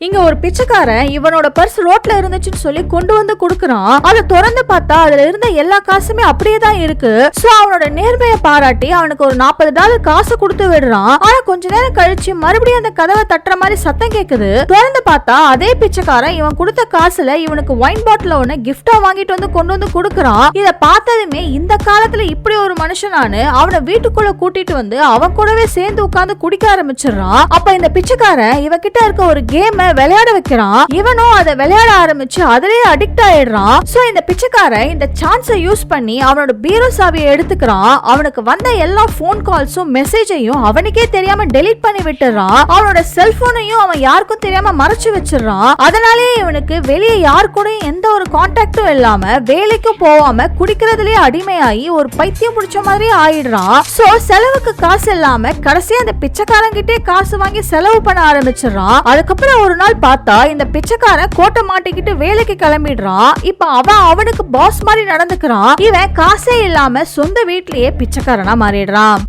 இங்க ஒரு பிச்சைக்காரன் இவனோட பர்ஸ் ரோட்ல இருந்துச்சுன்னு சொல்லி கொண்டு வந்து குடுக்கறான். அதை திறந்து பார்த்தா அதுல இருந்த எல்லா காசுமே அப்படியே தான் இருக்கு. சோ அவனோட நேர்மையை பாராட்டி அவனுக்கு ஒரு $40 காசு கொடுத்து விடுறான். ஆனா கொஞ்ச நேரம் கழிச்சு மறுபடியும் அந்த கதவை தட்டுற மாதிரி சத்தம் கேக்குது. திறந்து பார்த்தா அதே பிச்சைக்காரன் இவன் கொடுத்த காசுல இவனுக்கு ஒயின் பாட்டில் ஒண்ணு கிஃப்டா வாங்கிட்டு வந்து கொண்டு வந்து குடுக்கறான். இத பார்த்ததுமே இந்த காலத்துல இப்படி ஒரு மனுஷனானு அவனை வீட்டுக்குள்ள கூட்டிட்டு வந்து அவன் கூடவே சேர்ந்து உட்கார்ந்து குடிக்க ஆரம்பிச்சிடறான். அப்ப இந்த பிச்சைக்காரன் இவகிட்ட இருக்க ஒரு கேம் விளையாட வைக்கிறான். இவனும் அதை விளையாட ஆரம்பிச்சு அதிலே அடிக்ட் ஆயிடுறான். சோ இந்த பிச்சைக்காரன் இந்த சான்ஸை யூஸ் பண்ணி அவனோட பீரோ சாவியை எடுத்துக்கிறான். அவனுக்கு வந்த எல்லா போன் கால்ஸும் மெசேஜையும் அவனுக்கே தெரியாம டெலீட் பண்ணி விட்டுறான். அவனோட செல்போனையும் அவன் யாருக்கும் தெரியாம மறைச்சு வச்சிடறான். அதனாலேயே இவனுக்கு வெளியே யாரு கூட எந்த ஒரு கான்டாக்டும் இல்லாம வேலைக்கும் போகாம குடிக்கிறதுலயே அடிமையாகி ஒரு பைத்தியம் பிடிச்ச மாதிரி ஆயிடுறான். சோ செலவுக்கு காசு இல்லாம கடைசியா அந்த பிச்சைக்காரங்கிட்டே காசு வாங்கி செலவு பண்ண ஆரம்பிச்சிடறான். அதுக்கப்புறம் ஒரு நாள் பார்த்தா இந்த பிச்சைக்காரன் கோட்டை மாட்டிக்கிட்டு வேலைக்கு கிளம்பிடுறான். இப்ப அவனுக்கு பாஸ் மாதிரி நடந்துக்கிறான். இவன் காசே இல்லாம சொந்த வீட்லயே பிச்சைக்காரனா மாறிடுறான்.